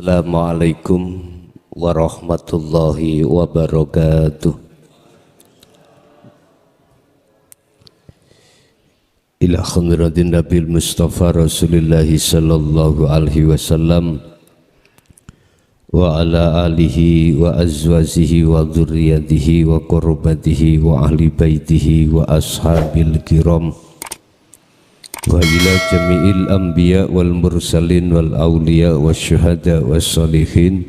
Assalamualaikum warahmatullahi wabarakatuh. Ila khamiratin Nabil Mustafa Rasulillahi sallallahu alaihi wasallam wa ala alihi wa azwajihi wa dzurriyyatihi wa qurbatihi wa ahli baitihi wa ashabil kiram wa ila jami'il anbiya wal mursalin wal awliya wa syuhada was salihin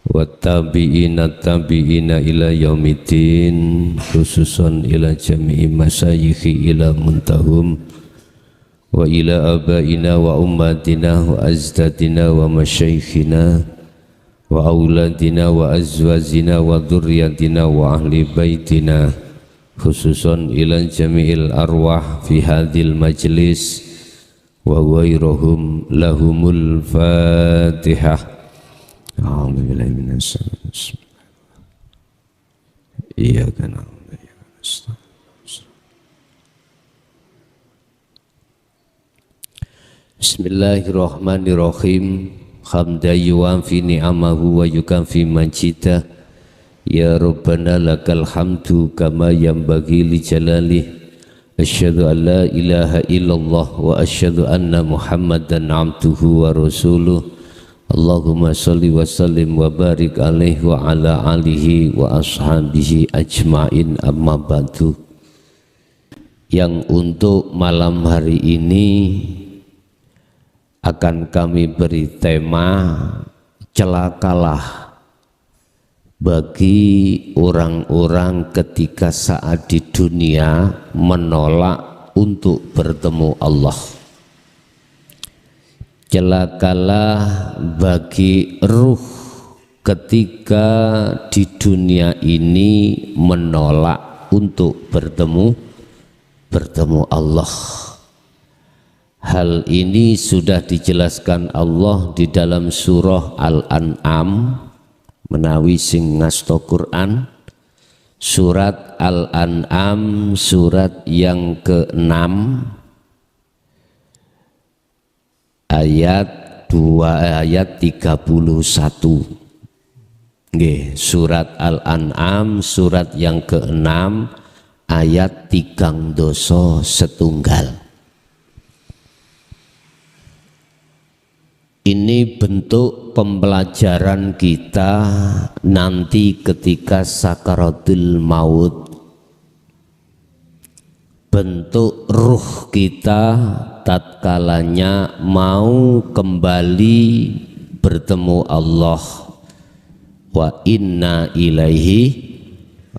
wa tabi'ina ila yaumiddin, khususan ila jami'i masyayikhi ila muntahum wa ila abaina wa ummatina wa azdadina wa masyayikhina wa auladina wa azwajina wa dzurriyyatina wa ahli baitina, khususan ila jami'il arwah fi hadhil majlis wa ghairuhum lahumul fatihah. A'udzubillahi minasyaitonir rajim. Iyyaka na'budu wa iyyaka nasta'in. Bismillahirrahmanirrahim. Hamdan yuwafi ni'amahu wa yukafi majidah. Ya Rabbana lakal hamdu kama yanbaghi li jalalih. Asyhadu an la ilaha illallah wa asyhadu anna Muhammadan abduhu wa rasuluh. Allahumma sholli wa sallim wa barik alaihi wa ala alihi wa ashabihi ajma'in, amma ba'du. Yang untuk malam hari ini akan kami beri tema celakalah bagi orang-orang ketika saat di dunia menolak untuk bertemu Allah. Celakalah bagi ruh ketika di dunia ini menolak untuk bertemu Allah. Hal ini sudah dijelaskan Allah di dalam surah Al-An'am, menawi sing ngasta Quran, surat Al-An'am surat yang ke-6 ayat 31. Nggih, surat Al-An'am surat yang ke-6 ayat 31. Ini bentuk pembelajaran kita nanti ketika sakaratul maut. Bentuk ruh kita tatkalanya mau kembali bertemu Allah. Wa inna ilaihi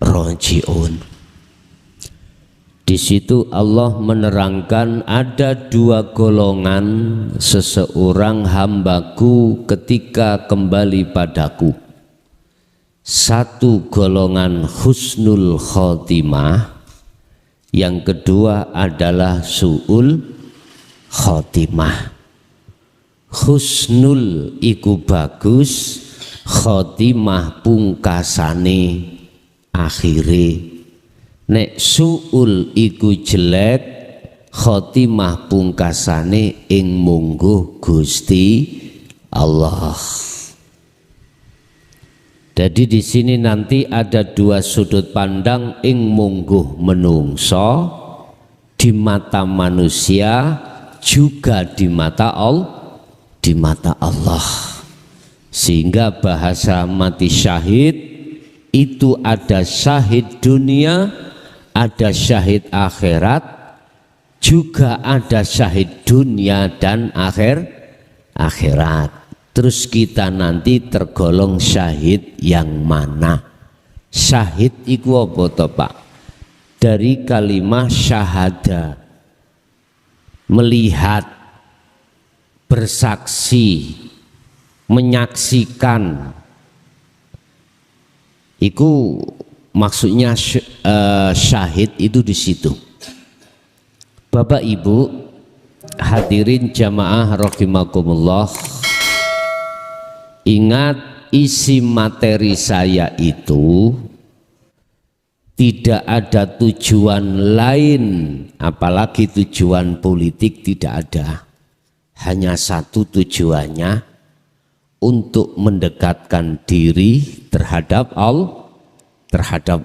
raji'un. Di situ Allah menerangkan ada dua golongan seseorang hambaku ketika kembali padaku. Satu golongan husnul khotimah, yang kedua adalah su'ul khotimah. Husnul iku bagus, khotimah pungkasane akhire. Nek su'ul iku jelek, khotimah pungkasane ing mungguh Gusti Allah. Jadi di sini nanti ada dua sudut pandang ing mungguh menungso, di mata manusia juga di mata Allah. Sehingga bahasa mati syahid itu ada syahid dunia, ada syahid akhirat, juga ada syahid dunia dan akhirat. Terus kita nanti tergolong syahid yang mana? Syahid iku apa to, Pak? Dari kalimat syahada, melihat, bersaksi, menyaksikan. Iku maksudnya syahid itu di situ. Bapak Ibu hadirin jamaah rahimakumullah, ingat isi materi saya itu tidak ada tujuan lain, apalagi tujuan politik tidak ada. Hanya satu tujuannya, untuk mendekatkan diri terhadap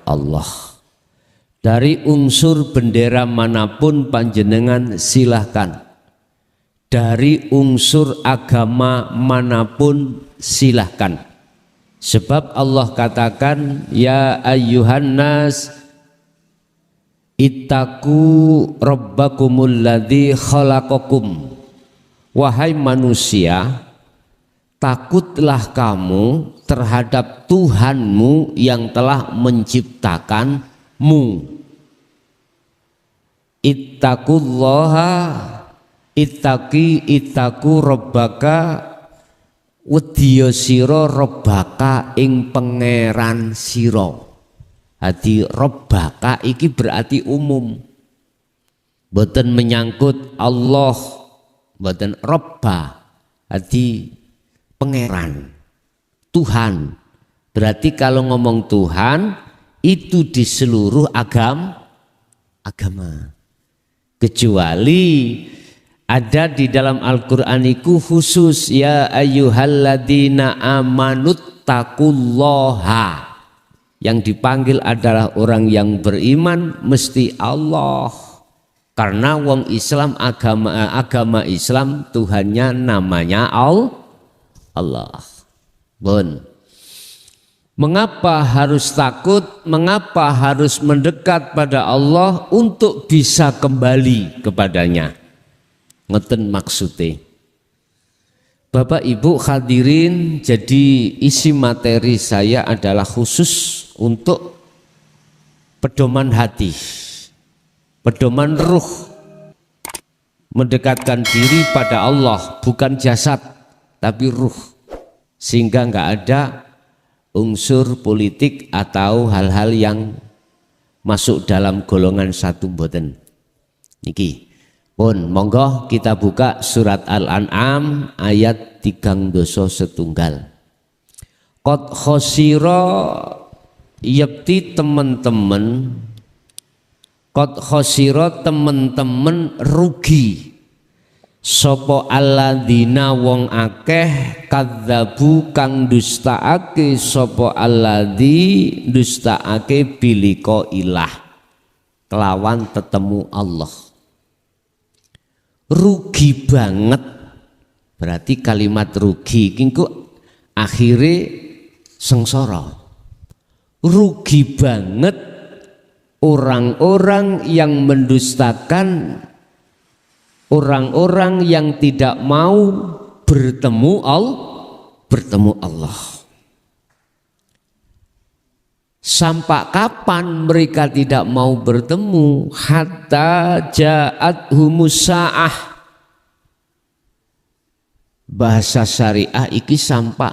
Allah. Dari unsur bendera manapun panjenengan silahkan. Dari unsur agama manapun silahkan. Sebab Allah katakan, ya ayyuhan nas ittaqu rabbakumul ladzi khalaqakum. Wahai manusia, takutlah kamu terhadap Tuhanmu yang telah menciptakanmu. Ittaqullaha ittaqu rabbaka wedya sira rabbaka ing pangeran sira. Hadi rabbaka iki berarti umum. Mboten menyangkut Allah, mboten rabba. Hadi pangeran, Tuhan. Berarti kalau ngomong Tuhan itu di seluruh agama. Kecuali ada di dalam Al-Qur'an itu khusus, ya ayyuhalladzina amanut taqullaha. Yang dipanggil adalah orang yang beriman mesti Allah. Karena wong Islam agama Islam Tuhannya namanya Allah. Bon. Mengapa harus takut? Mengapa harus mendekat pada Allah untuk bisa kembali kepadanya? Ngeten maksudnya. Bapak Ibu hadirin, jadi isi materi saya adalah khusus untuk pedoman hati, pedoman ruh, mendekatkan diri pada Allah, bukan jasad tapi ruh, sehingga nggak ada unsur politik atau hal-hal yang masuk dalam golongan satu mboten. Niki pun monggo kita buka surat Al-An'am ayat 3 doso setunggal. Qad khosira yakti teman-teman, qad khosira teman-teman rugi sapa alladzina wong akeh kadzabu kang dustaake sapa alladzi dustaake bilika ilah kelawan tetemu Allah. Rugi banget, berarti kalimat rugi kingku akhirnya sengsara. Rugi banget orang-orang yang mendustakan, orang-orang yang tidak mau bertemu Allah. Sampai kapan mereka tidak mau bertemu? Hatta ja'at humusa'ah. Bahasa syariah iki sampai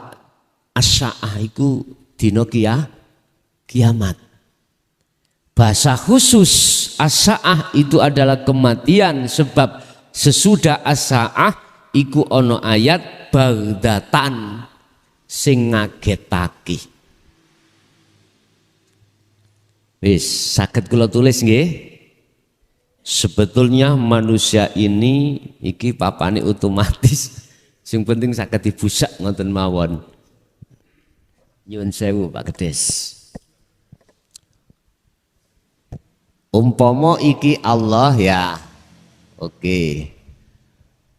as-sa'ah iku dina kiamat. Bahasa khusus as-sa'ah itu adalah kematian, sebab sesudah as-sa'ah iku ono ayat bagdatan sing ngagetake. Wis saged kula tulis nggih. Sebetulnya manusia ini iki papane otomatis. Sing penting saged dibusak ngoten mawon. Nyuwun sewu Pak Gedes. Umpama iki Allah ya. Oke.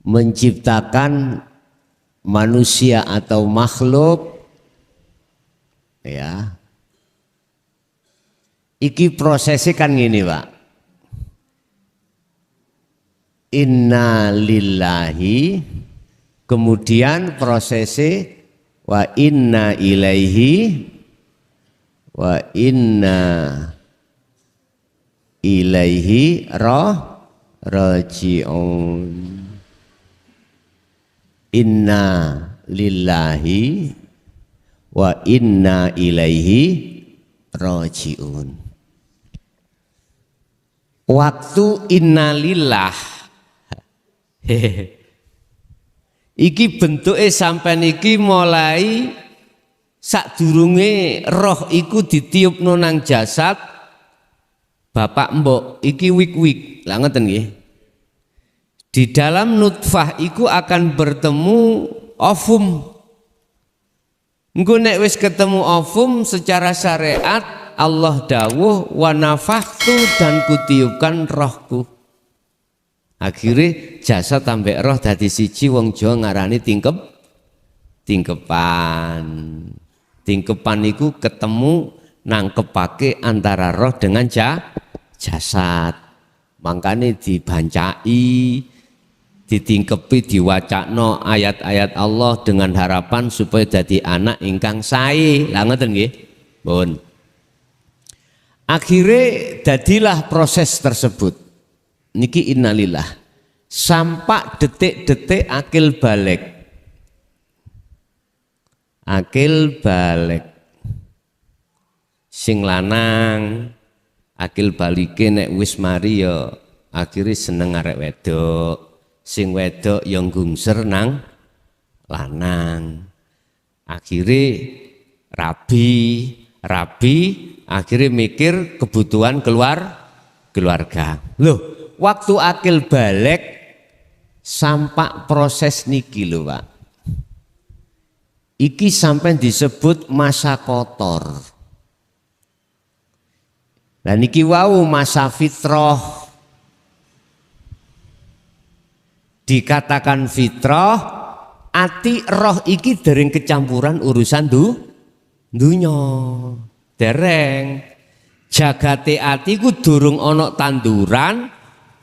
Menciptakan manusia atau makhluk ya. Iki prosesnya kan gini Pak. Inna lillahi, kemudian prosesnya wa inna ilaihi, wa inna ilaihi raji'un. Inna lillahi wa inna ilaihi raji'un. Waktu innalillah iki bentuke sampean iki mulai sadurunge roh iku ditiupno nang jasad bapak mbok iki wik-wik. Lah ngoten nggih. Di dalam nutfah iku akan bertemu ovum. Engko nek wis ketemu ofum secara syariat Allah dawuh wa nafakhtu dan kutiupkan rohku. Akhirnya jasad tambah roh dadi siji, wong Jawa ngarani tingkepan. Tingkepan iku ketemu nangkepake antara roh dengan jasad. Makanya dibancai, ditingkepi, diwacakno ayat-ayat Allah dengan harapan supaya jadi anak ingkang sae. Lah ngoten nggih. Pun. Akhirnya jadilah proses tersebut. Niki innalillah. Sampai detik-detik akil balik. Akil balik. Sing lanang akil balike nek wis mari ya akhirnya seneng arek wedok. Sing wedok yang gungser nang lanang. Akhirnya rabi akhirnya mikir kebutuhan keluarga. Loh, waktu akil balik sampai proses niki lho, Pak. Iki sampai disebut masa kotor. Lah niki wau masa fitrah. Dikatakan fitrah, ati roh iki dereng kecampuran urusan dunya. Dereng. Jagate ati ku durung ana tanduran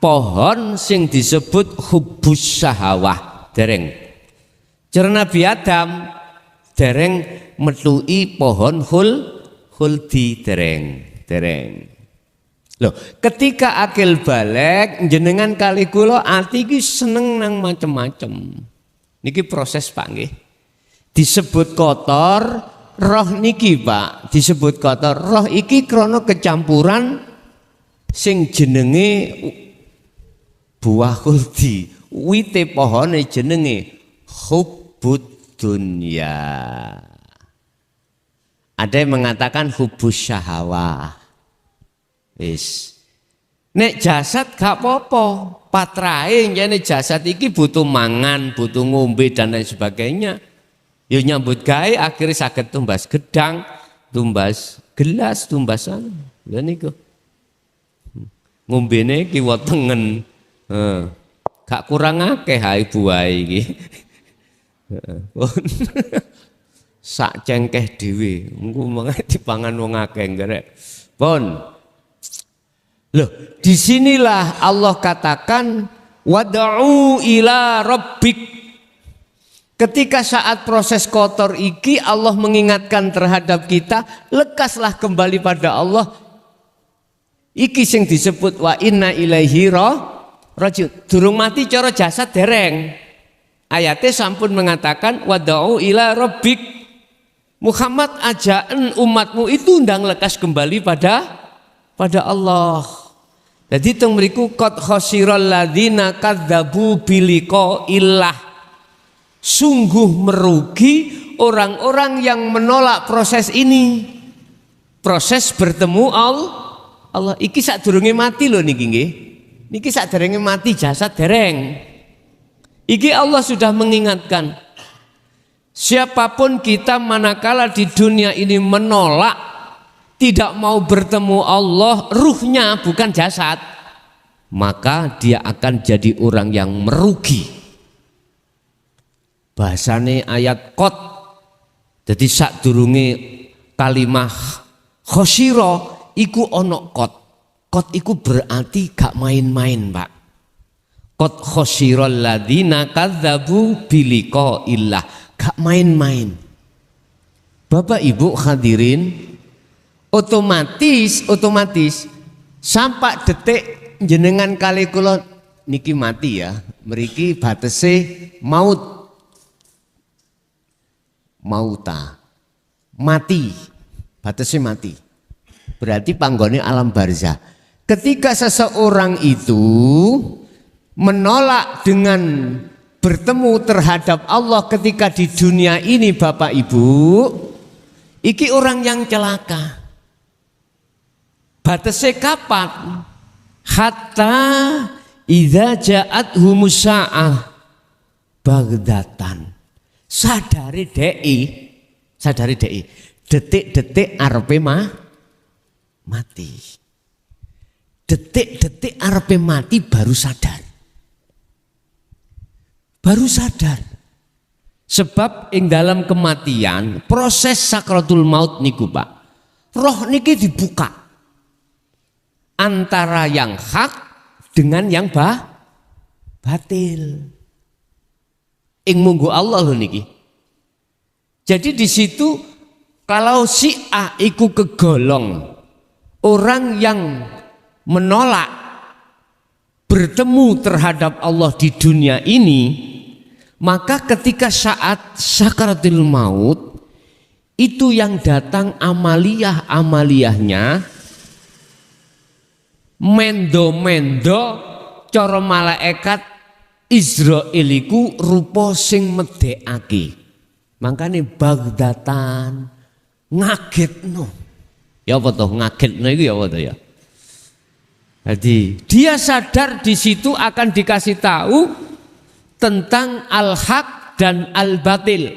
pohon sing disebut hubbus syahawah. Dereng. Cara Nabi Adam dereng metuki pohon huldi dereng. Loh, ketika akil balik jenengan kali kula ati iki seneng nang macem-macem. Niki proses Pak nggih. Disebut kotor, roh niki Pak, disebut kotor. Roh iki krana kecampuran sing jenenge buah kuldi. Wite pohone jenenge hubbud dunya. Ada yang mengatakan hubbus syahawah. Wis. Nek jasad gak apa-apa, patrahe jane jasad iki butuh mangan, butuh ngombe dan lain sebagainya. Ya nyambut gawe akhirnya saged tumbas gedang, tumbas gelas, tumbasan. Lha niku. Ngombene kiwa tengen. Gak kurang akeh hae buahe iki. Sak cengkeh dhewe, engko mangke dipangan wong akeh ngerek. Pun. Loh, disinilah Allah katakan wad'u ila rabbik. Ketika saat proses kotor iki Allah mengingatkan terhadap kita, lekaslah kembali pada Allah. Iki sing disebut wa inna ilaihi raji'un. Durung mati cara jasad dereng. Ayatnya sampun mengatakan wad'u ila rabbik. Muhammad ajaan umatmu itu undang lekas kembali pada Allah. Jadi teng mriku qad khasiral ladzina kadzdzabu biliqa'illah. Sungguh merugi orang-orang yang menolak proses ini. Proses bertemu Allah. Iki sadurunge mati lho niki nggih. Niki sadurunge mati jasad dereng. Iki Allah sudah mengingatkan. Siapapun kita manakala di dunia ini menolak, tidak mau bertemu Allah, ruhnya bukan jasad, maka dia akan jadi orang yang merugi. Bahasane ayat qad. Jadi sadurunge kalimah khosiro iku ono qad. Qad iku berarti gak main-main, Pak. Qad khosiral ladzina kadzdzabu biliqa'illah. Gak main-main. Bapak Ibu hadirin, otomatis sampai detik jenengan kali kula niki mati ya, mriki batese mati, batese mati. Berarti panggone alam barzah. Ketika seseorang itu menolak dengan bertemu terhadap Allah ketika di dunia ini, Bapak Ibu, iki orang yang celaka. Batase kapan? Hatta idza ja'athumus sa'ah bagdatan. Sadari dei Sadari dek, detik-detik arepe mati. Detik-detik arepe mati baru sadar. Baru sadar. Sebab ing dalam kematian proses sakratul maut niku Pak. Roh niki dibuka. Antara yang hak dengan yang batil. Ing munggu Allah lho niki. Jadi di situ kalau si A iku kegolong orang yang menolak bertemu terhadap Allah di dunia ini, maka ketika saat sakaratul maut itu yang datang amaliyahnya mendo cara malaikat Israil iku rupa sing medhekake. Makane Bagdatan ngagetno. Ya apa toh ngagetno iku ya apa toh ya. Jadi dia sadar di situ akan dikasih tahu tentang al-haq dan al-batil.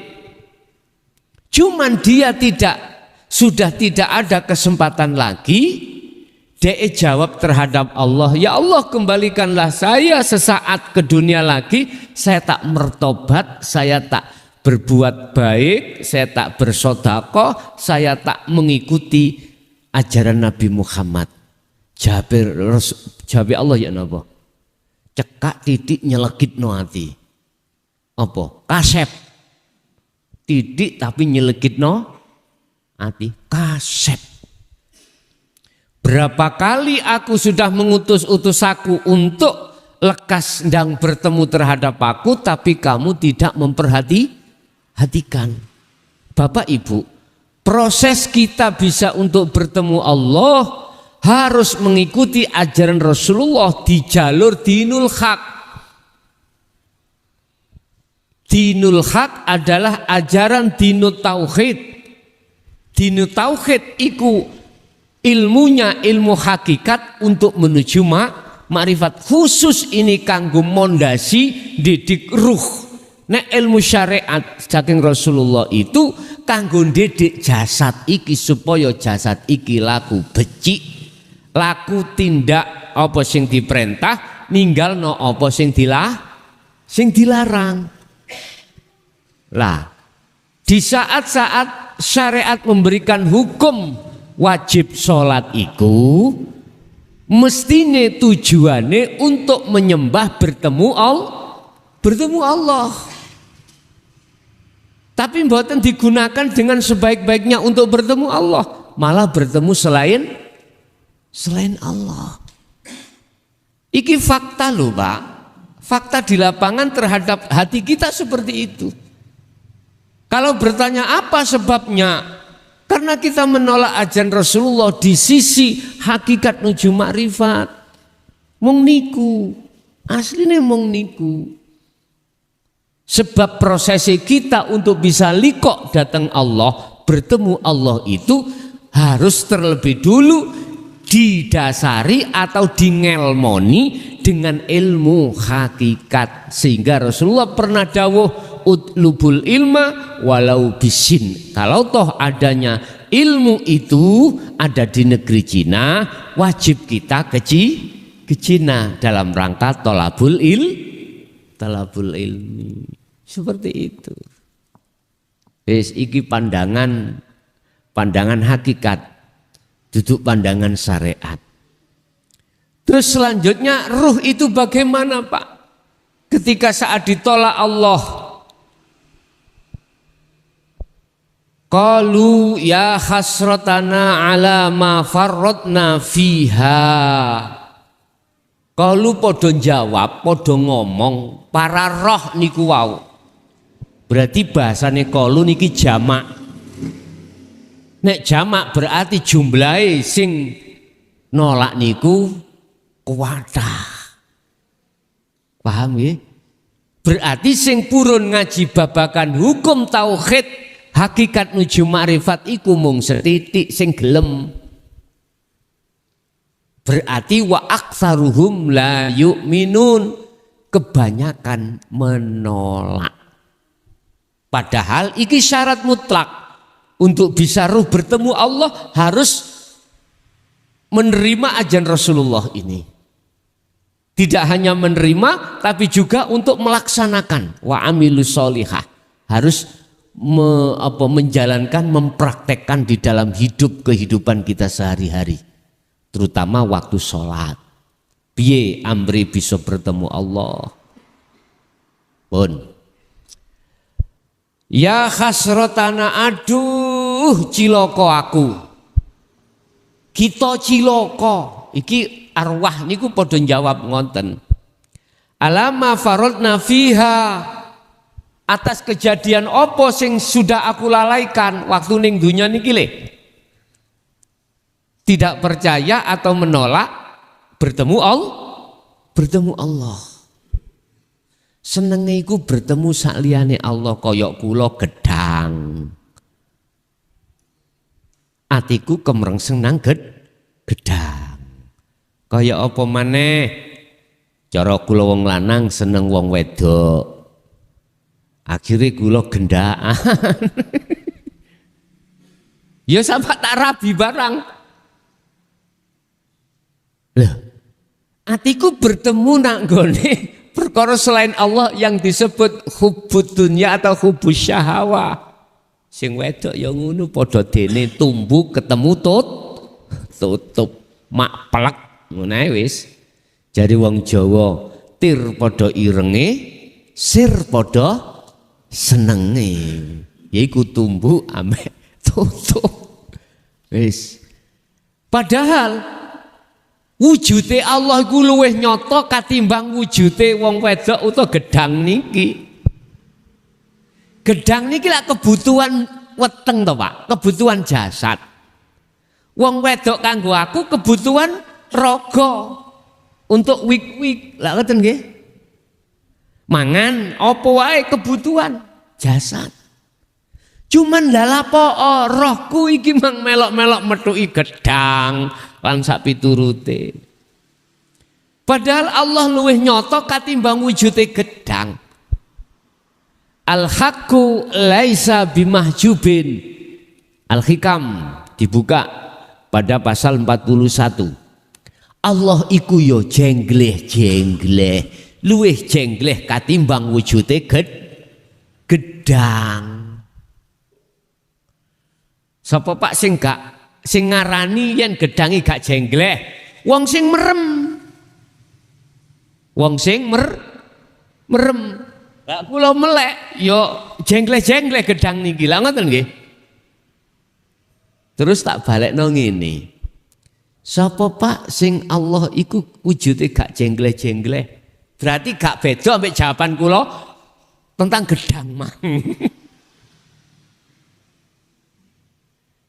Cuman dia sudah tidak ada kesempatan lagi. Dia jawab terhadap Allah, ya Allah kembalikanlah saya sesaat ke dunia lagi, saya tak mertobat, saya tak berbuat baik, saya tak bersedekah, saya tak mengikuti ajaran Nabi Muhammad. Jawab Allah ya napa? Cekak titik nyelekitno ati. Apa? Kasep. Titik tapi nyelekitno ati. Kasep. Berapa kali aku sudah mengutus utusaku untuk lekas sedang bertemu terhadap aku, tapi kamu tidak memperhatikan. Bapak Ibu, proses kita bisa untuk bertemu Allah harus mengikuti ajaran Rasulullah di jalur dinul haq. Dinul haq adalah ajaran dinut tauhid. Dinut tauhid iku ilmunya ilmu hakikat untuk menuju makrifat. Khusus ini kanggo mondasi didik ruh. Nek ilmu syariat saking Rasulullah itu kanggo didik jasad iki supaya jasad iki laku becik, laku tindak apa sing diperintah, ninggalno apa sing dilarang. Lah, di saat-saat syariat memberikan hukum wajib sholat iku mestine tujuane untuk menyembah bertemu Allah. Tapi mboten digunakan dengan sebaik-baiknya untuk bertemu Allah, malah bertemu selain Allah. Iki fakta loh Pak. Fakta di lapangan terhadap hati kita seperti itu. Kalau bertanya apa sebabnya? Karena kita menolak ajaran Rasulullah di sisi hakikat nuju makrifat. Mung niku, aslinya mung niku. Sebab prosesi kita untuk bisa likok datang Allah, bertemu Allah itu harus terlebih dulu didasari atau dingelmoni dengan ilmu hakikat. Sehingga Rasulullah pernah dawuh utlubul ilma walau bisin. Kalau toh adanya ilmu itu ada di negeri Cina, wajib kita ke Cina dalam rangka talabul ilmi. Seperti itu. Wis iki pandangan hakikat, duduk pandangan syariat. Terus selanjutnya ruh itu bagaimana Pak? Ketika saat ditolak Allah, qalu ya hasratana ala ma farratna fiha. Qalu podo jawab, podo ngomong para roh niku wau. Berarti bahasane qalu niki jamak. Nek jamak berarti jumlahe sing nolak niku kuwatah. Paham nggih? Berarti sing purun ngaji babakan hukum tauhid hakikat nuju makrifat iku mung setitik sing gelem. Berarti wa aktsaruhum la yu'minun, kebanyakan menolak. Padahal iki syarat mutlak. untuk bisa ruh bertemu Allah harus menerima ajaran Rasulullah ini. Tidak hanya menerima tapi juga untuk melaksanakan wa amilus sholihah. Harus menjalankan, mempraktekkan di dalam kehidupan kita sehari-hari. Terutama waktu sholat. Piye amri bisa bertemu Allah. Pun. Ya khasrotana, aduh ciloko aku. Kita ciloko. Iki arwah niku padha jawab ngonten. Alama faradna fiha, atas kejadian apa sing sudah aku lalaikan waktu ning dunya niki le. Tidak percaya atau menolak bertemu Allah. Senenge iku bertemu sakliyane Allah kaya kula gedang. Atiku kemrengseng nang gedang. Kaya apa maneh? Cara kula wong lanang seneng wong wedok. Akhirnya kula gendaan. Ya sampai tak rabi barang. Loh, atiku bertemu nak gone perkara selain Allah yang disebut hubbud dunya atau hubbus syahawah. Sing wedok ya ngono padha dene tumbuh ketemu tutup mak pelek ngono ae wis. Jare wong Jawa tir padha irenge, sir padha senenge. Yaiku tumbuh ambek tutup. Wis. Padahal wujude Allah iku luwih nyata katimbang wujude wong wedok utawa gedang niki. Gedang niki lak kebutuhan weteng to, Pak, kebutuhan jasad. Wong wedok kanggo aku kebutuhan raga untuk wik-wik. Lah ngoten nggih. Mangan apa wae kebutuhan jasad. Cuman lalapo rohku iki mang melok-melok metuki gedang lan sak piturute. Padahal Allah luwih nyata katimbang wujude gedang. Al-haqqu laisa bimahjubin. Al-Hikam dibuka pada pasal 41. Allah iku yo jengleh-jengleh, luwih jengleh katimbang wujude gedang. Sapa Pak sing ngarani yen gedangi gak jengleh? Wong sing merem. Wong sing merem. Lah kula melek yo jengleh-jengleh gedang niki. Lah ngoten nggih. Terus tak balekno ngene. Sapa Pak sing Allah iku wujude gak jengleh-jengleh? Berarti gak beda ambek jawaban kula tentang gedang mang.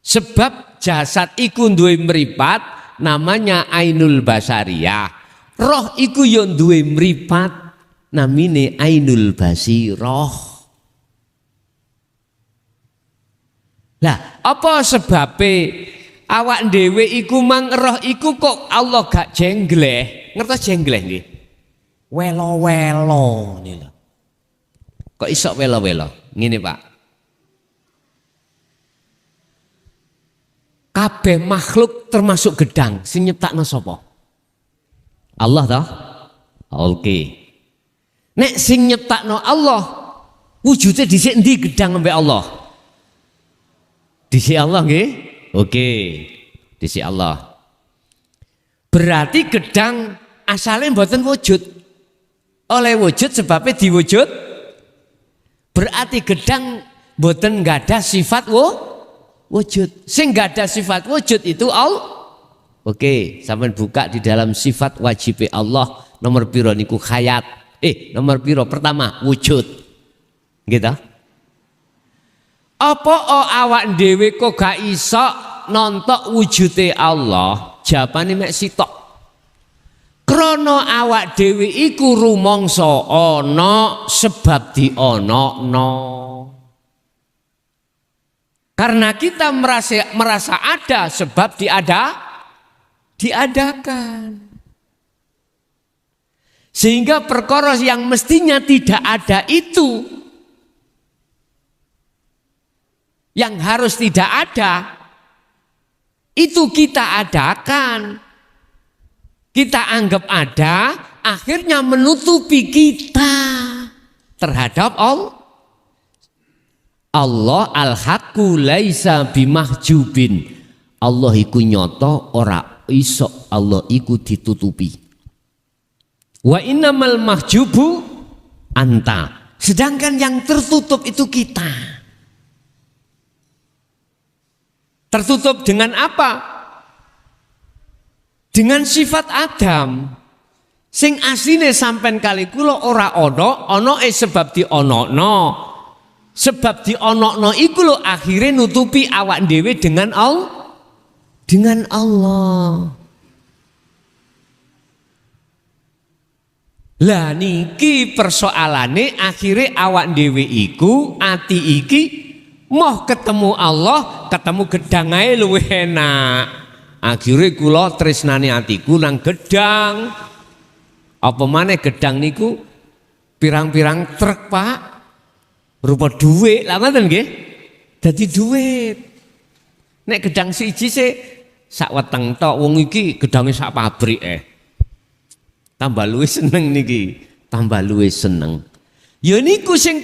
Sebab jasad iku duwe mripat namanya ainul basariyah. Roh iku yo duwe mripat namine ainul basirah. Lah, apa sebabe awak dhewe iku mang roh iku kok Allah gak jengleh? Ngertos jengleh nggih? Welo-welo niku lho. Kok iso welo-welo? Ngene, Pak. Kabeh makhluk termasuk gedang sing nyiptakno sapa? Allah toh? Oke. Nek sing nyiptakno Allah, wujudnya dhisik endi gedang ambek Allah? Dhisik Allah nggih? Oke. Dhisik Allah. Berarti gedang asalnya mboten wujud. Oleh wujud sebabnya diwujud. Berarti gedang mboten nggadah sifat wujud. Sing nggadah sifat wujud itu Allah. Oke, sampean buka di dalam sifat wajib Allah nomor piro niku hayat. Nomor piro pertama wujud. Gitu. Apa awak dhewe kok gak iso nontok wujude Allah? Jawabane mek sitok. Krana awak dhewe iku rumangsa ana sebab dionokno. Karena kita merasa ada sebab diadakan. Sehingga perkara yang mestinya tidak ada itu yang harus tidak ada, itu kita adakan. Kita anggap ada, akhirnya menutupi kita terhadap Allah. Allah al-haqqu laisa bimahjubin. Allah iku nyoto ora iso Allah iku ditutupi. Wa innamal mahjubu anta. Sedangkan yang tertutup itu kita. Tertutup dengan apa? Dengan sifat Adam. Sing asline sampean kali kula ora ana sebab dionokno. Sebab dionokno iku lho akhire nutupi awak dhewe dengan Allah. Dengan Allah. Lah niki persoalane akhire awak dhewe iku ati iki moh ketemu Allah, ketemu gedang ae luwih enak. Akhire kula tresnane atiku nang gedang. Apa maneh gedang niku pirang-pirang truk, Pak. Rupa duit, lah ngoten nggih. Dadi duit. Nek gedang siji sik sak weteng tok, wong iki gedange sak pabrik Tambah luwih seneng niki, tambah luwih seneng. Ya niku sing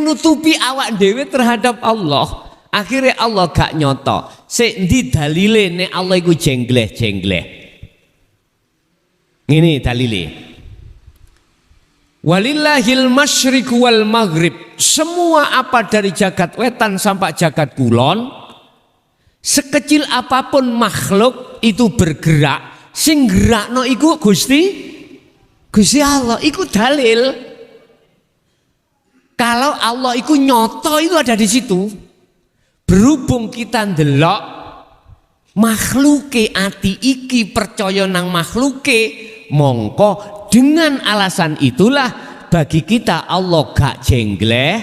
nutupi awak dhewe terhadap Allah. Akhirnya Allah gak nyoto. Sik ndi dalile nek Allah iku jengleh-jengleh. Ngene dalile. Walillahil masyriq wal maghrib. Semua apa dari jagat wetan sampai jagat kulon, sekecil apapun makhluk itu bergerak, sing gerakno iku Gusti Allah, iku dalil. Kalau Allah iku nyoto itu ada di situ. Berhubung kita ndelok makhluke ati iki percaya nang makhluke, mongko dengan alasan itulah bagi kita Allah gak jengleh.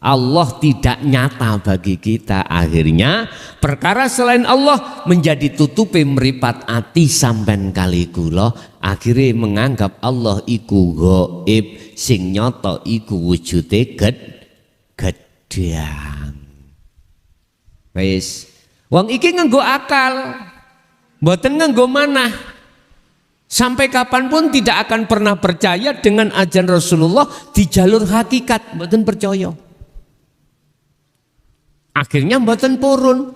Allah tidak nyata bagi kita. Akhirnya perkara selain Allah menjadi tutupi meripat ati sampean kali kula. Akhirnya menganggap Allah iku gaib, sing nyoto iku wujude gedang. Wis, wong iki nganggo akal, mboten nganggo manah. Sampai kapanpun tidak akan pernah percaya dengan ajaran Rasulullah di jalur hakikat, mboten percaya. Akhirnya mboten purun.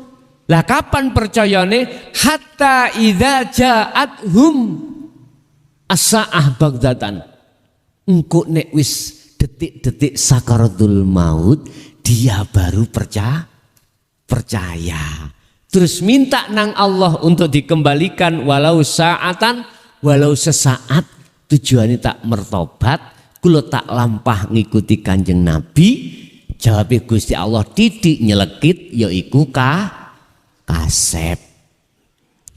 Lah kapan percayane? Hatta idza ja'athum as-sa'ah bagdatan. Engko nek wis detik-detik sakaratul maut, dia baru percaya. Terus minta nang Allah untuk dikembalikan walau sa'atan, walau sesaat. Tujuannya tak mertobat, kula tak lampah ngikuti Kanjeng Nabi. Jawabnya Gusti Allah titik nyelekit yaiku kasep.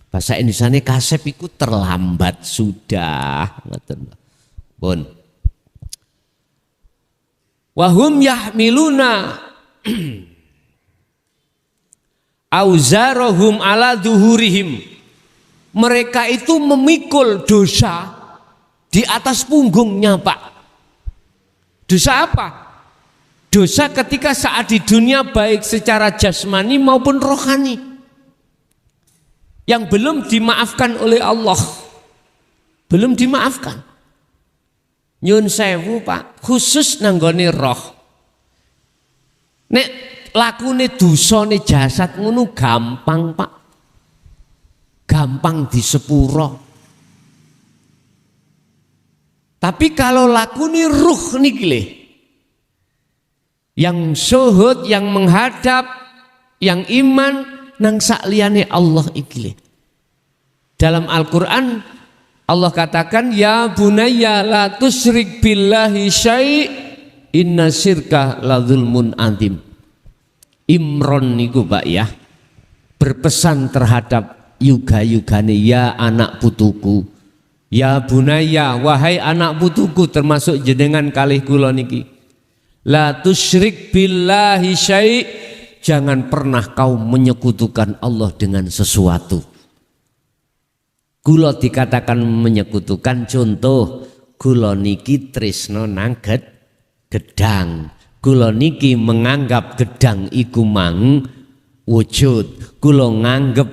Bahasa Indonesianya kasep iku terlambat sudah. Pun. Wahum yahmiluna auzarahum ala duhurihim. Mereka itu memikul dosa di atas punggungnya, Pak. Dosa apa? Dosa ketika saat di dunia baik secara jasmani maupun rohani yang belum dimaafkan oleh Allah. Belum dimaafkan. Nyun sewu, Pak, khusus nanggone roh. Nek lakune dosane jasad ngono gampang, Pak. Gampang disepuro. Tapi kalau lakune ruh niki lho, yang syuhud, yang menghadap, yang iman nang sakliyane Allah iki. Dalam Al-Qur'an Allah katakan ya bunayya la tusyrik billahi syai' inna syirka la dzulmun adzim. Imron niku, Pak, ya, berpesan terhadap yuga-yugane, ya anak putuku, ya bunayya, wahai anak putuku, termasuk jenengan kalih kula niki. La tusyrik billahi syai', jangan pernah kau menyekutukan Allah dengan sesuatu. Kula dikatakan menyekutukan, contoh kula niki tresno nang gedang, Kula niki menganggap gedang iku mang wujud. Kula nganggep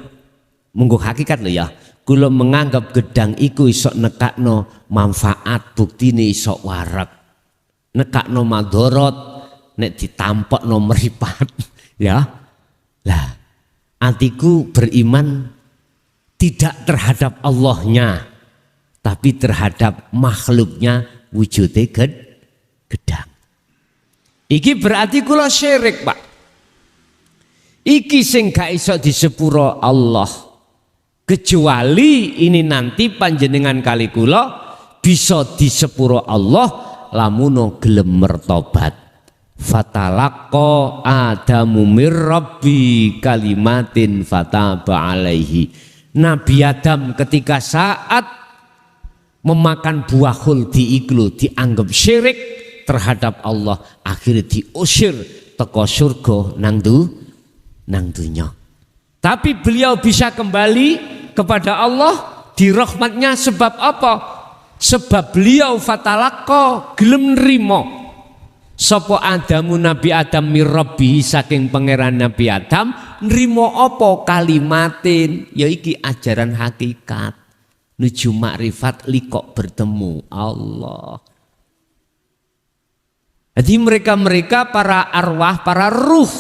munggo hakikat lho ya. Kula menganggap gedang iku iso nekakno manfaat, buktine iso warak. Nekakno madorot nek ditampokno meripat ya. Lah, atiku beriman tidak terhadap Allahnya, tapi terhadap makhluknya wujude gedang. Iki berarti kula syirik, Pak. Iki sing gak iso disepuro Allah. Kecuali ini nanti panjenengan kali kula bisa disepuro Allah lamuno gelem mertobat. Fatalaqqa Adamu mir Rabbi kalimatin fataba alaihi. Nabi Adam ketika saat memakan buah khuldi iklu dianggap syirik terhadap Allah, akhirnya diusir teko surga nang dunya. Tapi beliau bisa kembali kepada Allah di rahmatnya sebab apa? Sebab beliau fatalaqqa gelem nrimo sapa Adamu Nabi Adam mir Rabbi saking pangeran Nabi Adam nrimo apa kalimatin, ya iki ajaran hakikat nuju makrifat likok bertemu Allah. Jadi mereka para arwah, para ruh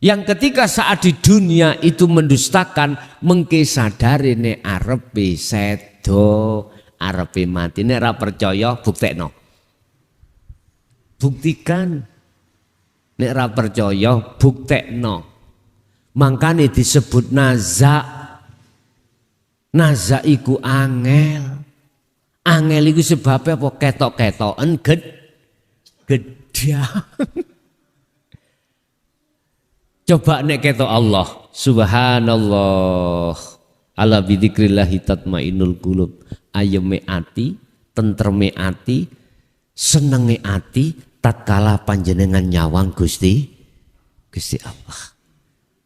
yang ketika saat di dunia itu mendustakan, mengke sadare nek arepe sedo, arepe mati, nek ora percaya buktekno. Buktikan. Nek ora percaya buktekno. Mangkane disebut naza. Naza iku angel. Angel iku sebabnya apa? Ketok-ketoken gedang. Coba nek ketok Allah, subhanallah. Ala bidzikrillahi tatmainnul qulub. Ayeme ati, tentreme ati, senenge ati tatkala panjenengan nyawang Gusti Allah.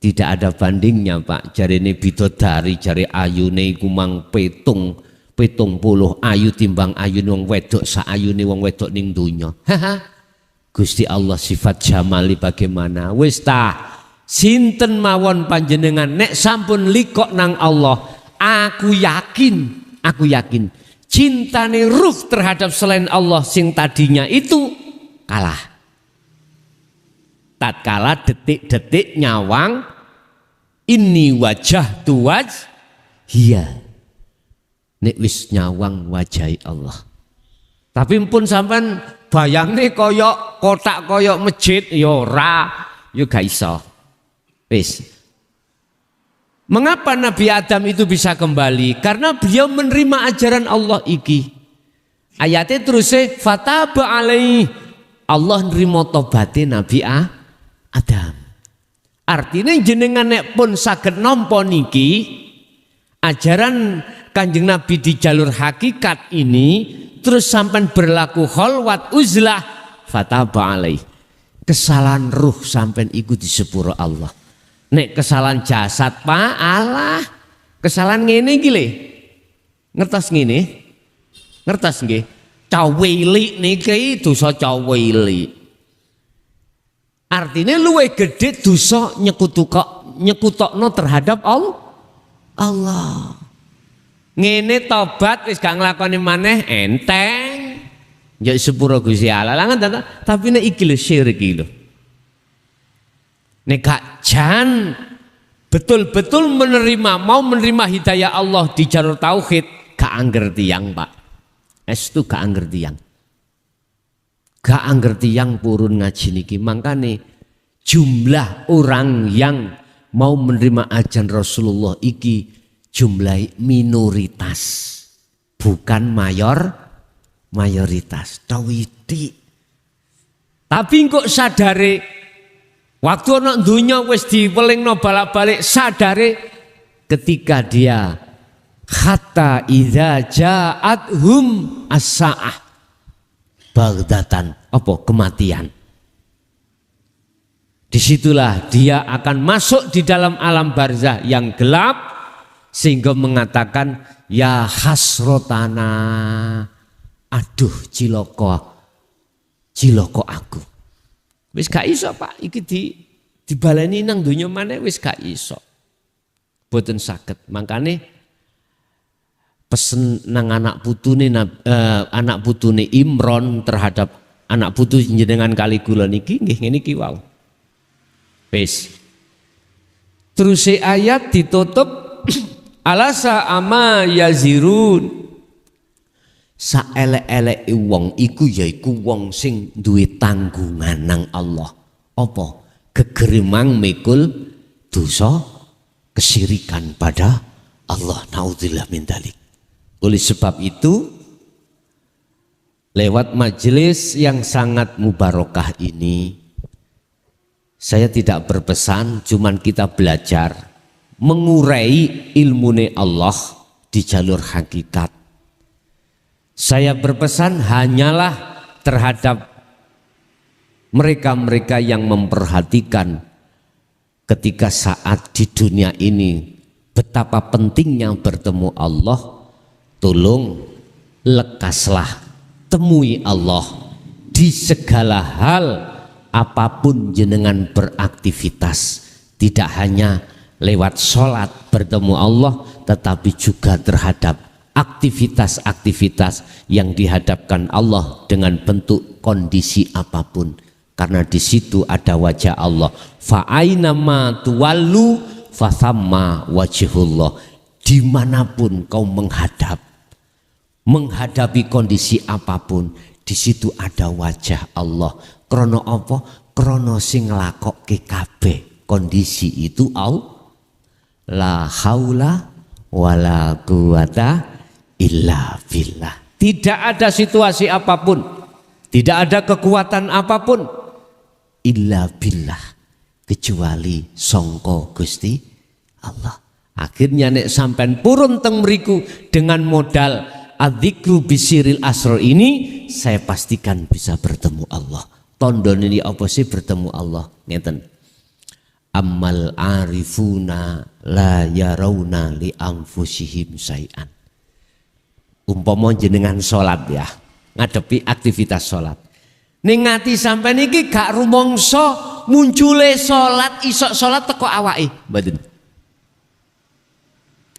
Tidak ada bandingnya, Pak. Jarine bidodari, jare ayune iku mang petung puluh ayu timbang ayune wong wedok sak ayune wong wedok ning donya. Gusti Allah sifat jamali bagaimana? Wis ta, sinten mawon panjenengan nek sampun likok nang Allah, aku yakin cintane ruh terhadap selain Allah sing tadinya itu kalah. Tatkala detik-detik nyawang ini wajah tuwaj hiya. Nek wis nyawang wajahi Allah. Tapi pun sampean bayangne koyok kotak koyok masjid ya ora, ya gak iso. Wis. Mengapa Nabi Adam itu bisa kembali? Karena beliau menerima ajaran Allah iki. Ayatnya terusnya fataba alaihi. Allah nerima tobaté Nabi Adam. Artinya jenengan nek pun saged nampa niki ajaran Kanjeng Nabi di jalur hakikat ini terus sampai berlaku kholwat uzlah fataba alaih. Kesalahan ruh sampai ikut di sepuro Allah. Nek kesalahan jasad Pak Allah. Kesalahan ngene iki lho. Ngertos ngene? Ngertos nggih? Cawili niki dosa cawili. Artinya luwih gede dosa nyekutokno terhadap Allah. Ngene tobat wis gak nglakoni maneh enteng. Ya sepuro Gusti Allah. Tapi nek iki lho syirik iki lho. Nek gak jan betul-betul mau menerima hidayah Allah di jalur tauhid, gak angger tiyang, Pak. Estu gak angger tiyang. Gak angger tiyang purun ngaji niki. Mangkane jumlah orang yang mau menerima ajaran Rasulullah iki jumlah minoritas, bukan mayoritas. Tawiti. Tapi kok sadare waktu ana dunya wis diwelingno balak-balik, sadare ketika dia hatta idza ja'athum as-saah baghdatan, apa kematian. Disitulah dia akan masuk di dalam alam barzah yang gelap sehingga mengatakan ya hasrotana, aduh ciloko aku. Wis gak iso Pak, iki dibaleni nang donya maneh wis gak iso. Boten saged. Makane pesen nang anak putune Imron terhadap anak putu jenengan kali kula niki nggih ngene iki wau. Wis. Terus ayat ditutup alasa ama yazirun. Saelek-eleke wong iku yaiku wong sing duwe tanggungan nang Allah. Apa? Gegeremang mikul dosa kesyirikan pada Allah. Naudzubillah min dzalik. Oleh sebab itu lewat majelis yang sangat mubarakah ini saya tidak berpesan, cuman kita belajar mengurai ilmune Allah di jalur hakikat. Saya berpesan hanyalah terhadap mereka-mereka yang memperhatikan ketika saat di dunia ini betapa pentingnya bertemu Allah, tolong lekaslah temui Allah di segala hal apapun jenengan beraktivitas, tidak hanya lewat sholat bertemu Allah tetapi juga terhadap aktivitas-aktivitas yang dihadapkan Allah dengan bentuk kondisi apapun, karena di situ ada wajah Allah. Fa aina ma tuwallu fa thamma wajhullah. Dimanapun kau menghadapi kondisi apapun, di situ ada wajah Allah. Krono apa? Krono sing nglakokke kabeh kondisi itu la haula wala quwata illa billah. Tidak ada situasi apapun, tidak ada kekuatan apapun illa billah, kecuali sangka Gusti Allah. Akhirnya nek sampean purun teng mriku dengan modal adzikru bisiril asrar ini, saya pastikan bisa bertemu Allah. Tondon ini apa sih bertemu Allah? Ngeten. Ammal arifuna la yarawna li anfusihim syai'an. Umpama jenengan sholat ya, ngadepi aktivitas sholat. Ning ngati sampean iki gak rumangsa muncule sholat, isok sholat teko awake, mboten.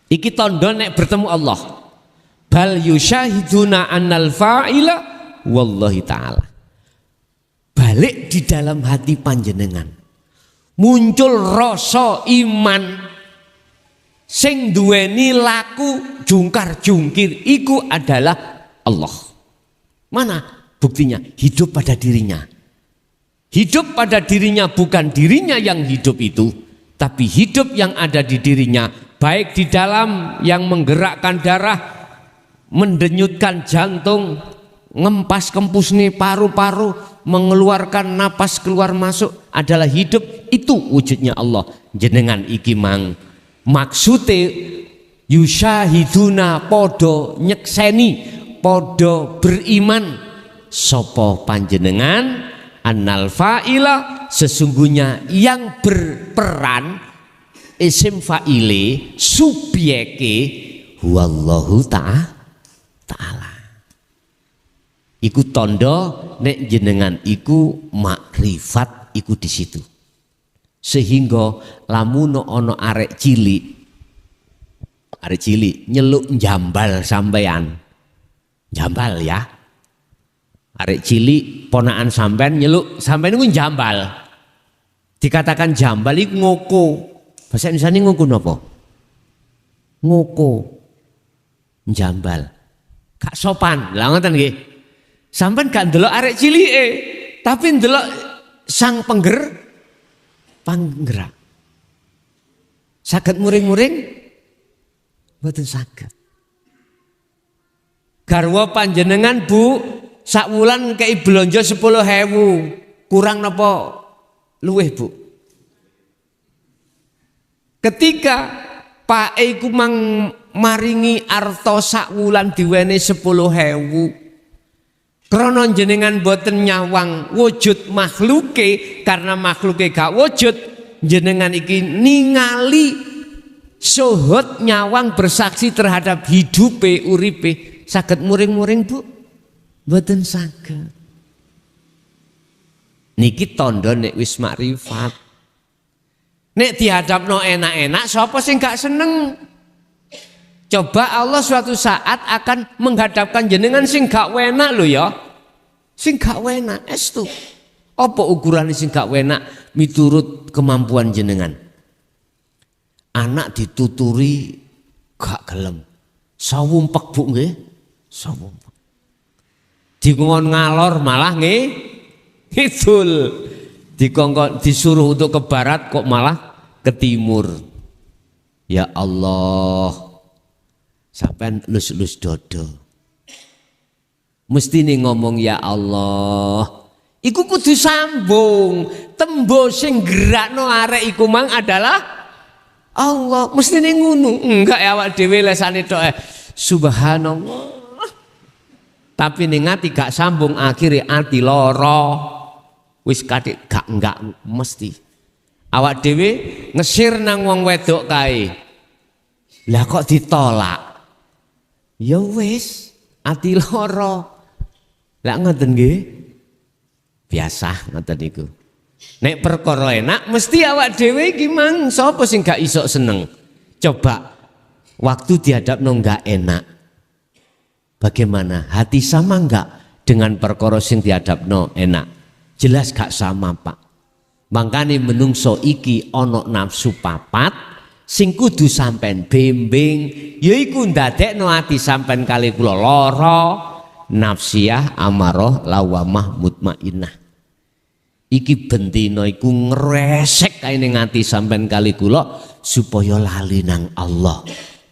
Iki tandha nek bertemu Allah. Bal yusyahiduna annal fa'ila wallahi ta'ala. Balik di dalam hati panjenengan muncul rasa iman sing duweni laku jungkar jungkir iku adalah Allah. Mana buktinya? Hidup pada dirinya. Hidup pada dirinya bukan dirinya yang hidup itu, tapi hidup yang ada di dirinya, baik di dalam yang menggerakkan darah, mendenyutkan jantung, ngempas kempus nih paru-paru, mengeluarkan napas keluar masuk adalah hidup. Itu wujudnya Allah. Jenengan iki mang maksude yusyahiduna podo nyekseni, podo beriman sopo panjenengan annal fa'ila, sesungguhnya yang berperan isim fa'ile subyeke huwallahu ta'ala. Iku tondo nek jenengan iku makrifat iku di situ. Sehingga lamun ono arek cilik nyeluk jambal sampean. Jambal ya. Arek cilik ponakan sampean nyeluk sampean iku jambal. Dikatakan jambal iku ngoko. Bahasa Indonesia ngoko napa? Ngoko. Jambal. Gak sopan. Lah ngoten nggih. Sampean gak ndelok arek cilike, tapi ndelok sang panggerak. Saged muring-muring mboten saged. Garwa panjenengan Bu, sak wulan kei blonjo 10.000, kurang napa luweh Bu? Ketika Pak iku mang maringi arta sak wulan diwene 10.000. Krana jenengan boten nyawang wujud makhluke, karena makhluke gak wujud, jenengan iki ningali syuhud nyawang bersaksi terhadap hidupe uripe. Saged muring-muring Bu? Boten saged. Niki tondo nek wis makrifat. Nek dihadapno enak-enak sapa sing gak seneng? Coba Allah suatu saat akan menghadapkan jenengan sing gak enak lho ya. Sing gak enak estu. Apa ukurane sing gak enak miturut kemampuan jenengan? Anak dituturi gak gelem. Sawumpek Bu nggih. Sawumpek. Dikon ngalor malah nggih ngidul. Dikongkon disuruh untuk ke barat kok malah ke timur. Ya Allah. Sampai lus-lus dodo. Mesti nih ngomong ya Allah. Iku kudu sambung. Tembo sing gerakno arek iku mang adalah Allah. Mesti nih ngunu. Enggak ya awak dhewe lesane tok subhanallah. Tapi ning ati gak sambung akhirnya ati lara. Wis katik gak enggak mesti. Awak dhewe ngesir nang wong wedok kae. Lah kok ditolak? Ya wis, ati lara. Lah ngoten nggih. Biasa ngoten niku. Nek perkara enak mesti awak dhewe iki mang sapa sing gak iso seneng. Coba waktu dihadapno enggak enak. Bagaimana? Hati sama enggak dengan perkara sing dihadapno enak? Jelas gak sama, Pak. Makane menungso iki ana nafsu papat sing kudu sampean bimbing yaiku ndadekno ati sampean kali kula lara nafsiyah amarah lawamah mutmainnah. Iki bendina iku ngresek kae ning ati sampean kali kula supaya lali nang Allah.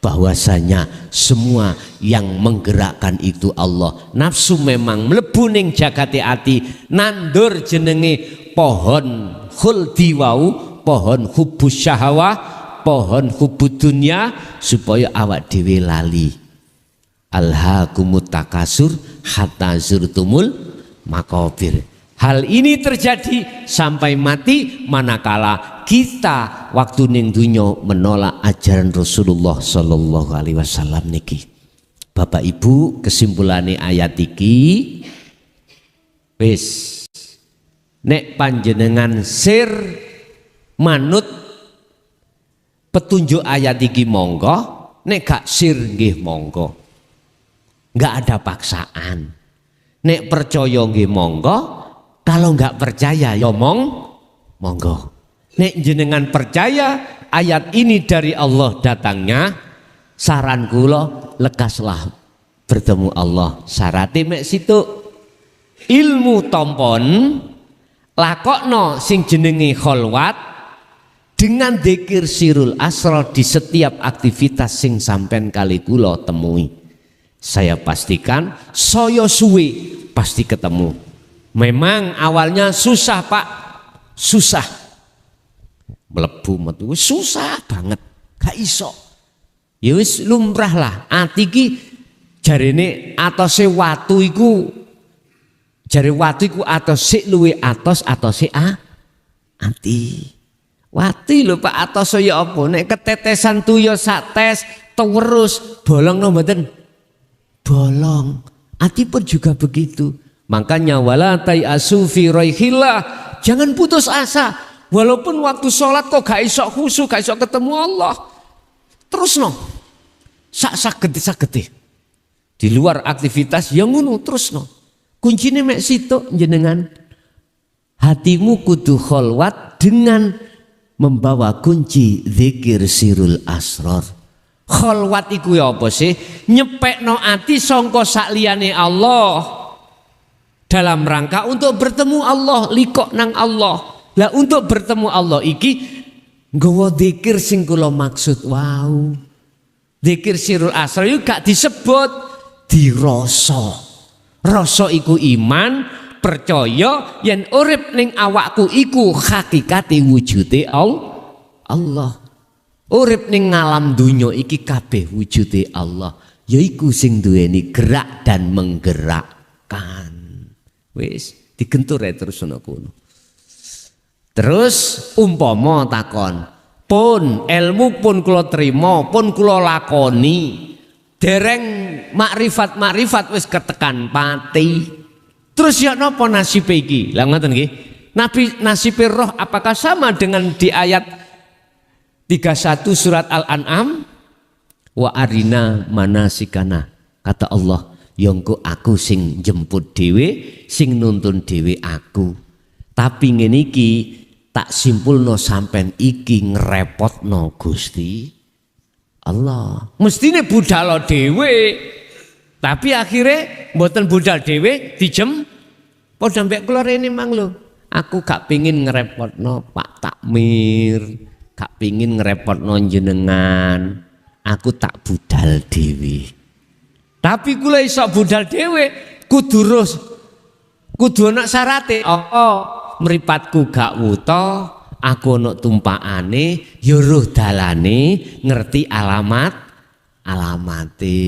Bahwasanya semua yang menggerakkan itu Allah. Nafsu memang mlebu ning jagate ati nandur jenenge pohon khuldi wau, pohon hubus syahwah, pohon hubud dunya supaya awak dhewe lali. Alhaakumut takasur hatta zurtumul maqabir. Hal ini terjadi sampai mati manakala kita waktu ning dunya menolak ajaran Rasulullah sallallahu alaihi wasallam niki. Bapak Ibu, kesimpulane ayat iki wis nek panjenengan sir manut petunjuk ayat iki monggo, nek gak sir nggih monggo. Enggak ada paksaan. Nek percaya nggih monggo, kalau enggak percaya ya monggo. Nek jenengan percaya ayat ini dari Allah datangnya, saran kula lekaslah bertemu Allah. Syaratnya mek situ ilmu tompon lakokno sing jenenge kholwat dengan dzikir sirul asrar di setiap aktivitas sing sampean kali kula temui. Saya pastikan saya suwe pasti ketemu. Memang awalnya susah Pak, susah. Mlebu metu susah banget, gak iso. Ya wis lumrah lah. Ati ki jarene atose watu iku jare watu iku atose luwe atos atose ati. Wati lho Pak atos ya apa nek ketetesan tuya sak tes terus bolong no mboten? Bolong. Ati pun juga begitu. Makanya wala tayasu fi raihillah, jangan putus asa. Walaupun waktu sholat kok gak iso khusyuk, gak iso ketemu Allah. Terus no. Sak-sak di luar aktivitas yang ngono terus no. Kuncinya mek situ jenengan. Hatimu kudu kholwat dengan membawa kunci zikir sirul asrar. Kholwat iku ya apa sih? Nyepekno ati sangka sakliyane Allah. Dalam rangka untuk bertemu Allah, likok nang Allah. Lah untuk bertemu Allah iki nggawa zikir sing kula maksud wow. Zikir sirul asrar iku gak disebut dirasa. Rasa iku iman, percaya yen urip ning awakku iku hakikate wujude Allah. Urip ning alam dunya iki kabeh wujude Allah. Yaiku sing duweni gerak dan menggerakkan. Wis digentur terus ana kono. Terus umpama takon, pun ilmu pun kula trima, pun kula lakoni, dereng makrifat wis ketekan pati. Terus ya napa nasib iki? Lah ngoten nggih. Nabi nasibir roh apakah sama dengan di ayat 31 surat Al-An'am? Wa arina manasikana. Kata Allah, yongko aku sing jemput dewe, sing nuntun dewe aku. Tapi ngene iki tak simpulno sampean iki ngrepotno Gusti Allah. Mestine budal dewe. Tapi akhirnya mboten budal dewe dijem padha mbek kula rene mang lho. Aku gak pengin ngrepotno Pak Takmir, gak pengin ngrepotno jenengan. Aku tak budal dewe. Tapi kula iso budal dewe kudu ana syarate. Mripatku gak wuta, aku ana tumpakane, ya roh dalane, ngerti alamate.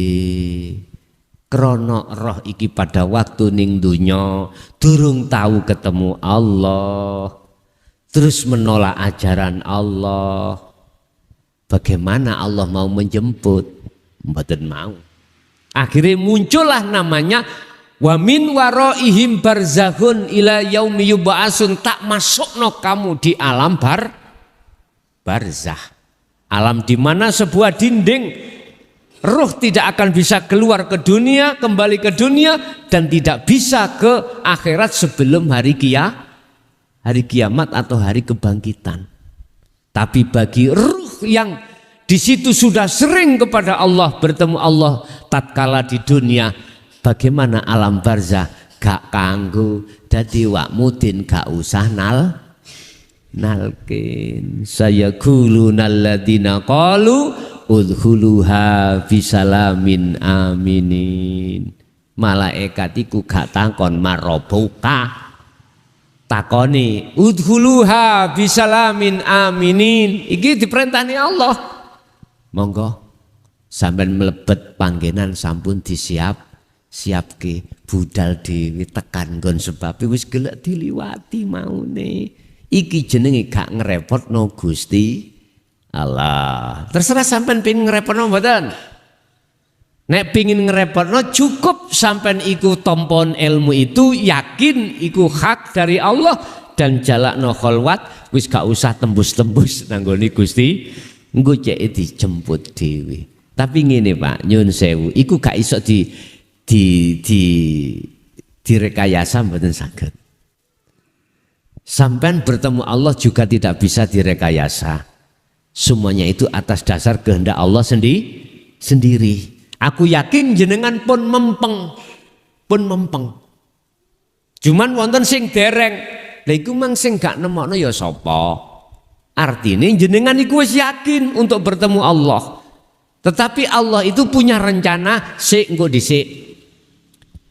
Krono roh iki pada waktu ning dunya durung tahu ketemu Allah, terus menolak ajaran Allah. Bagaimana Allah mau menjemput? Mboten mau. Akhirnya muncullah namanya wa min waraihim barzakhun ila yaumi yub'atsun, tak masukno kamu di alam barzah. Alam di mana sebuah dinding, roh tidak akan bisa keluar ke dunia, kembali ke dunia, dan tidak bisa ke akhirat sebelum hari kiamat atau hari kebangkitan. Tapi bagi ruh yang di situ sudah sering kepada Allah, bertemu Allah tatkala di dunia, bagaimana alam barzah? Gak kanggo dadi wak mudin, gak usah nalkin. Sayaquluna alladziina qalu udkhuluha bisalamin aminin. Malaikat iku gak takon marobuka, takoni udkhuluha bisalamin aminin. Iki diperintahni Allah, monggo sampean mlebet panggenan sampun siapke budal dhewe tekan nggon sebab wis gelek diliwati maune. Iki jenenge gak ngrepotno Gusti Allah. Terserah sampean pengin ngrepotno mboten. Nek pengin ngrepotno cukup sampean iku tompon ilmu itu, yakin iku hak dari Allah dan jalakno kholwat, wis gak usah tembus-tembus nanggone Gusti, engko cek dijemput dhewe. Tapi ngene Pak, nyun sewu, iku gak iso direkayasa mboten saged. Sampean bertemu Allah juga tidak bisa direkayasa. Semuanya itu atas dasar kehendak Allah sendiri. Aku yakin jenengan pun mempeng. Cuman wonten sing dereng. Lha iku mang sing gak nemokno ya sapa? Artine jenengan iku wis yakin untuk bertemu Allah. Tetapi Allah itu punya rencana engko dhisik.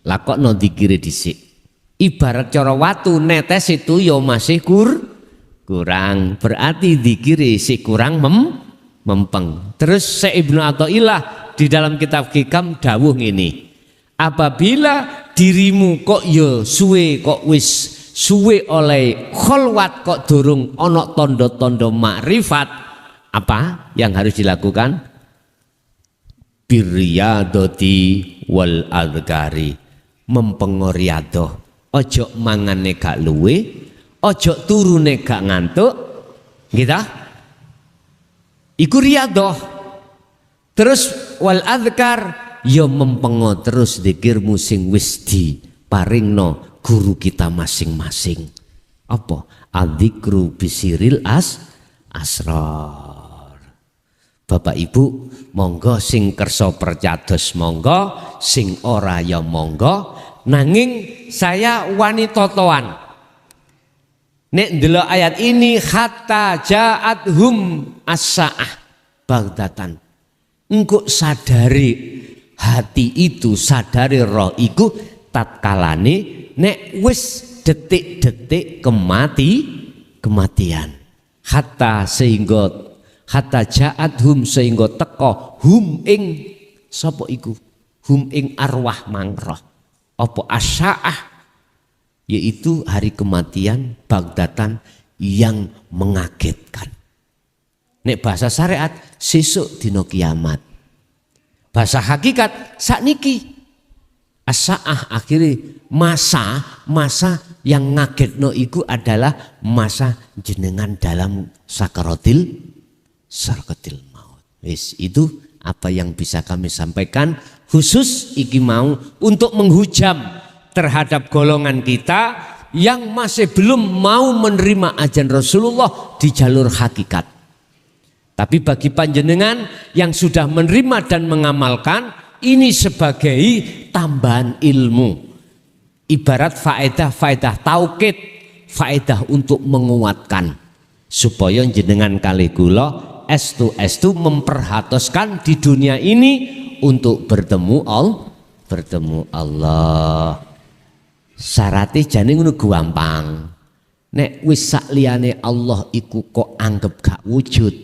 Lah kok no dikire dhisik. Ibarat cara watu netes itu ya masih kurang, berarti dikire si kurang mempeng. Terus Syekh Ibnu Athaillah di dalam kitab Hikam dawuh ini, apabila dirimu kok ya suwe, kok wis suwe oleh kholwat, kok durung ana tondo-tondo makrifat, apa yang harus dilakukan? Birriyadati wal adhkari, mempengoriadoh. Ojo mangane gak luwe, ojo turune gak ngantuk, gitu. Iku riyadoh. Terus wal adhkar, ya mempengo terus dzikirmu sing wis diparingno guru kita masing-masing. Apa? Adzikru bisiril asrar. Bapak Ibu, monggo sing kersa percados monggo, sing ora ya monggo. Nanging saya wani totoan. Nek ndelok ayat ini, hatta ja'athum as-sa'ah baghtatan. Engko sadari hati itu, sadari roh iku tatkalane nek wis detik-detik kematian. Hatta ja'athum sehingga teko hum ing sapa iku? Hum ing arwah mangroh. Apa as-sa'ah, yaitu hari kematian baghtatan yang mengagetkan. Nek bahasa syariat sesuk dina kiamat. Bahasa hakikat sakniki as-sa'ah, akhirnya masa Yang ngagetno iku adalah masa jenengan dalam sakaratil maut. Wis, itu apa yang bisa kami sampaikan khusus iki mau untuk menghujam terhadap golongan kita yang masih belum mau menerima ajaran Rasulullah di jalur hakikat. Tapi bagi panjenengan yang sudah menerima dan mengamalkan, ini sebagai tambahan ilmu. Ibarat faedah taukid, faedah untuk menguatkan. Supaya jenengan kali kula estu memperhatoskan di dunia ini untuk bertemu Allah. Syaratnya jane ngono gampang. Nek wis sak liyane Allah iku kok anggap gak wujud,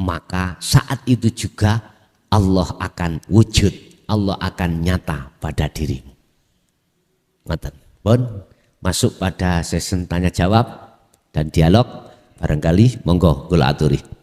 maka saat itu juga Allah akan wujud, Allah akan nyata pada dirimu. Ngoten. Pun masuk pada sesi tanya jawab dan dialog, barangkali monggo kula aturi.